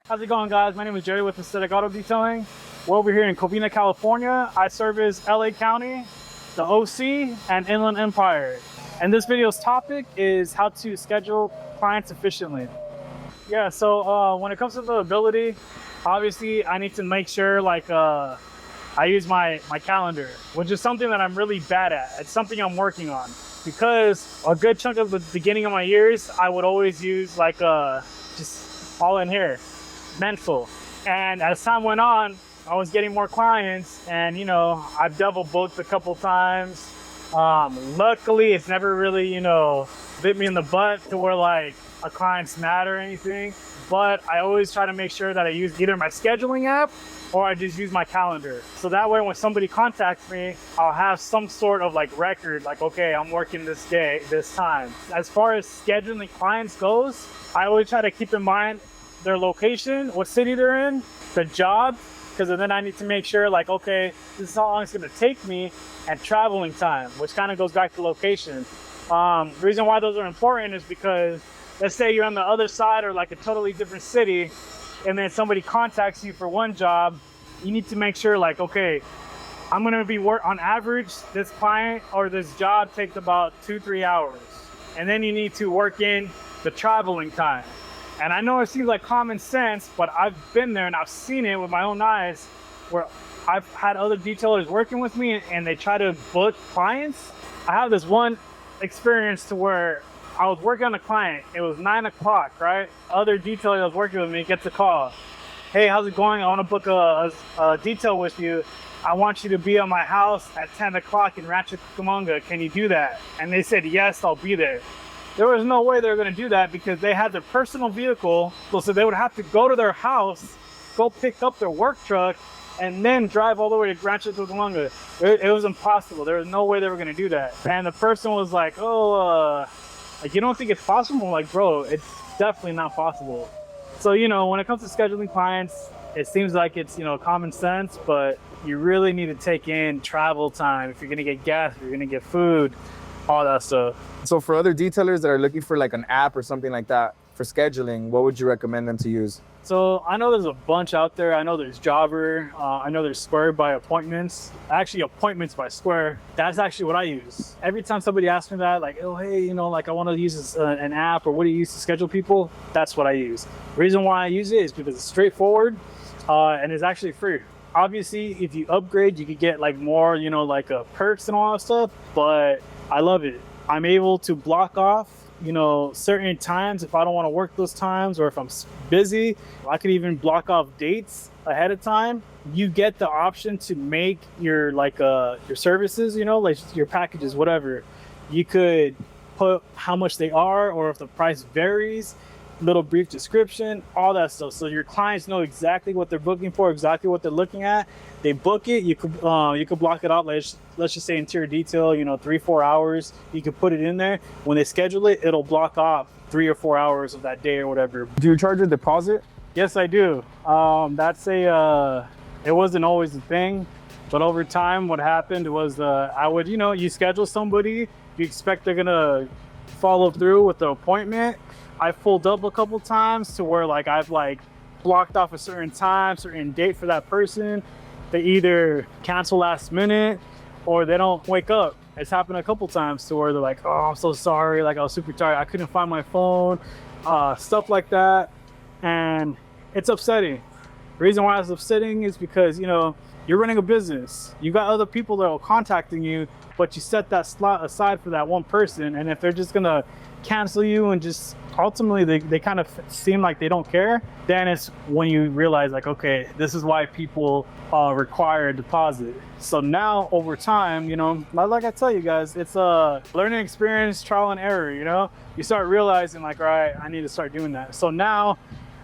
How's it going, guys? My name is Jerry with Aesthetic Auto Detailing. We're over here in Covina, California. I service LA County, the OC, and Inland Empire. And this video's topic is how to schedule clients efficiently. Yeah, so when it comes to availability, obviously I need to make sure I use my calendar, which is something that I'm really bad at. It's something I'm working on because a good chunk of the beginning of my years, I would always use just all in here. Mental. And as time went on, I was getting more clients, and I've double booked a couple times. Luckily, it's never really bit me in the butt to where a client's mad or anything, but I always try to make sure that I use either my scheduling app or I just use my calendar, so that way when somebody contacts me, I'll have some sort of record, okay, I'm working this day, this time. As far as scheduling clients goes, I always try to keep in mind their location, what city they're in, the job, because then I need to make sure okay, this is how long it's going to take me, and traveling time, which kind of goes back to location. The reason why those are important is because let's say you're on the other side or a totally different city, and then somebody contacts you for one job, you need to make sure okay, I'm going to be on average, this client or this job takes about 2-3 hours, and then you need to work in the traveling time. And I know it seems like common sense, but I've been there and I've seen it with my own eyes where I've had other detailers working with me and they try to book clients. I have this one experience to where I was working on a client. It was 9 o'clock, right? Other detailer that was working with me gets a call. Hey, how's it going? I want to book a detail with you. I want you to be at my house at 10 o'clock in Rancho Cucamonga. Can you do that? And they said, yes, I'll be there. There was no way they were going to do that because they had their personal vehicle, so they would have to go to their house, go pick up their work truck, and then drive all the way to Rancho Cucamonga. It was impossible. There was no way they were going to do that. And the person was like, oh, you don't think it's possible? I'm like, bro, it's definitely not possible. So, when it comes to scheduling clients, it seems like it's, common sense, but you really need to take in travel time. If you're going to get gas, if you're going to get food, all that stuff. So for other detailers that are looking for an app or something like that for scheduling, what would you recommend them to use? So I know there's a bunch out there. I know there's Jobber. I know there's Square by Appointments. Actually, Appointments by Square. That's actually what I use. Every time somebody asks me that, oh, hey, I want to use an app, or what do you use to schedule people? That's what I use. The reason why I use it is because it's straightforward and it's actually free. Obviously, if you upgrade, you could get more, perks and all that stuff, but I love it. I'm able to block off, certain times if I don't want to work those times, or if I'm busy, I could even block off dates ahead of time. You get the option to make your your services, your packages, whatever. You could put how much they are, or if the price varies, little brief description, all that stuff, so your clients know exactly what they're booking for, exactly what they're looking at. They book it, you could block it out, let's just say interior detail, 3-4 hours. You could put it in there. When they schedule it, it'll block off 3 or 4 hours of that day or whatever. Do you charge a deposit? Yes, I do. That's it wasn't always a thing, but over time what happened was I would, you schedule somebody, you expect they're gonna follow through with the appointment. I pulled up a couple times to where I've blocked off a certain time, certain date for that person. They either cancel last minute or they don't wake up. It's happened a couple times to where they're like, oh, I'm so sorry. I was super tired. I couldn't find my phone, stuff like that. And it's upsetting. The reason why it's upsetting is because, you're running a business. You got other people that are contacting you, but you set that slot aside for that one person. And if they're just going to cancel you and just ultimately they kind of seem like they don't care, then it's when you realize okay, this is why people require a deposit. So now over time, like I tell you guys, it's a learning experience, trial and error. You start realizing all right, I need to start doing that. So now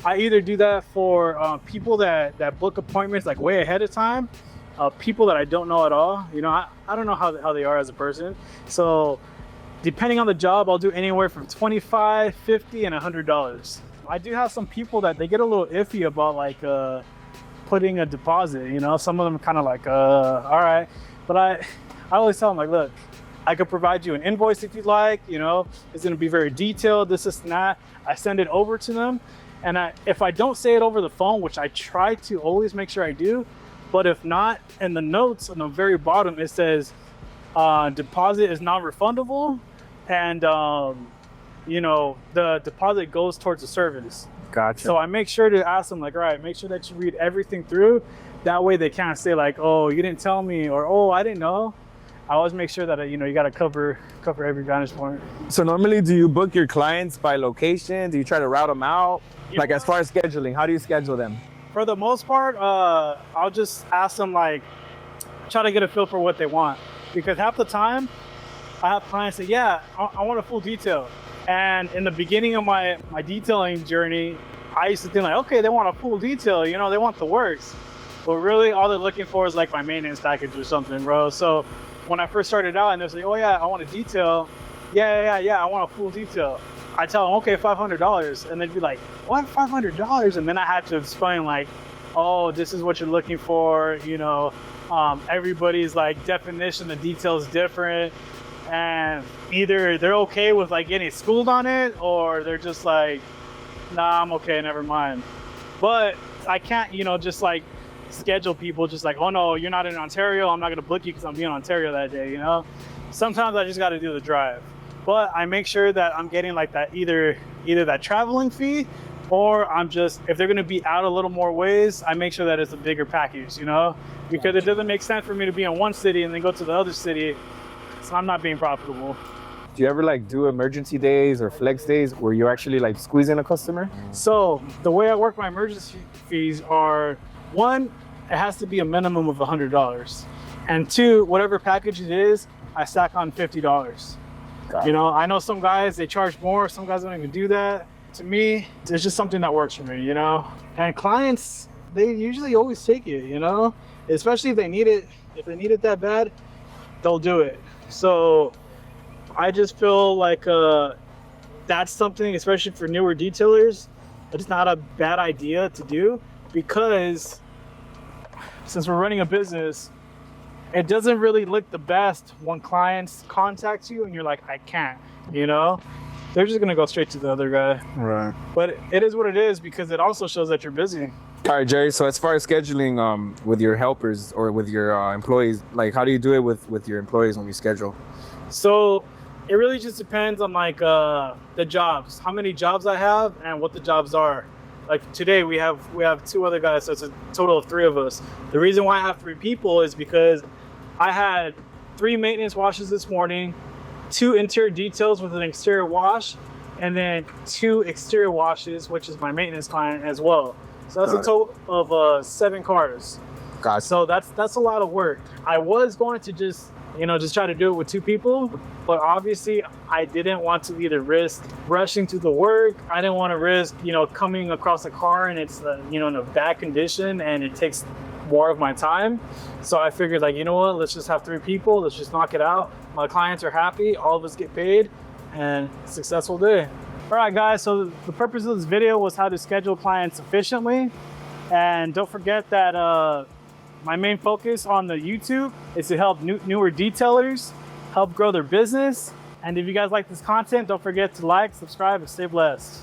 I either do that for people that book appointments way ahead of time, people that I don't know at all. I don't know how they are as a person. So depending on the job, I'll do anywhere from $25, $50, and $100. I do have some people that they get a little iffy about putting a deposit. Some of them kind of all right. But I always tell them look, I could provide you an invoice if you'd like. It's going to be very detailed, this and that. I send it over to them, And if I don't say it over the phone, which I try to always make sure I do, but if not, in the notes on the very bottom, it says deposit is non-refundable, and you know, the deposit goes towards the service. Gotcha. So I make sure to ask them, like, all right, make sure that you read everything through. That way they can't say like, oh, you didn't tell me, or oh, I didn't know. I always make sure that, you know, you got to cover every vantage point. So normally, do you book your clients by location? Do you try to route them out? Like, as far as scheduling, how do you schedule them? For the most part, I'll just ask them, like, try to get a feel for what they want. Because half the time, I have clients say, yeah, I want a full detail. And in the beginning of my detailing journey, I used to think like, okay, they want a full detail, you know, they want the works. But really, all they're looking for is like my maintenance package or something, bro. So when I first started out and they're like, oh yeah, I want a detail. Yeah, I want a full detail. I tell them, okay, $500. And they'd be like, what, $500? And then I had to explain like, oh, this is what you're looking for. You know, everybody's like definition of detail is different. And either they're okay with like getting schooled on it, or they're just like, nah, I'm okay, never mind. But I can't, you know, just like schedule people just like, oh no, you're not in Ontario, I'm not gonna book you because I'm being in Ontario that day, you know? Sometimes I just gotta do the drive. But I make sure that I'm getting like that either that traveling fee, or I'm just, if they're gonna be out a little more ways, I make sure that it's a bigger package, you know? Because it doesn't make sense for me to be in one city and then go to the other city. So I'm not being profitable. Do you ever like do emergency days or flex days where you actually like squeeze in a customer? So the way I work my emergency fees are, one, it has to be a minimum of $100. And two, whatever package it is, I stack on $50. You know, I know some guys, they charge more, some guys don't even do that. To me, it's just something that works for me, you know? And clients, they usually always take it, you know? Especially if they need it, that bad, they'll do it. So I just feel like that's something, especially for newer detailers, it's not a bad idea to do, because since we're running a business, it doesn't really look the best when clients contact you and you're like, I can't, you know? They're just gonna go straight to the other guy. Right. But it is what it is, because it also shows that you're busy. All right, Jerry. So as far as scheduling with your helpers or with your employees, like how do you do it with your employees when you schedule? So it really just depends on like the jobs, how many jobs I have and what the jobs are. Like today we have two other guys, so it's a total of 3 of us. The reason why I have 3 people is because I had 3 maintenance washes this morning, 2 interior details with an exterior wash, and then 2 exterior washes, which is my maintenance client as well. So that's a total of 7 cars. Gotcha. So that's a lot of work. I was going to just try to do it with 2 people, but obviously I didn't want to either risk rushing to the work. I didn't want to risk, coming across a car and it's, in a bad condition and it takes more of my time. So I figured like, you know what, let's just have 3 people. Let's just knock it out. My clients are happy. All of us get paid, and successful day. All right, guys. So the purpose of this video was how to schedule clients efficiently. And don't forget that my main focus on the YouTube is to help newer detailers help grow their business. And if you guys like this content, don't forget to like, subscribe, and stay blessed.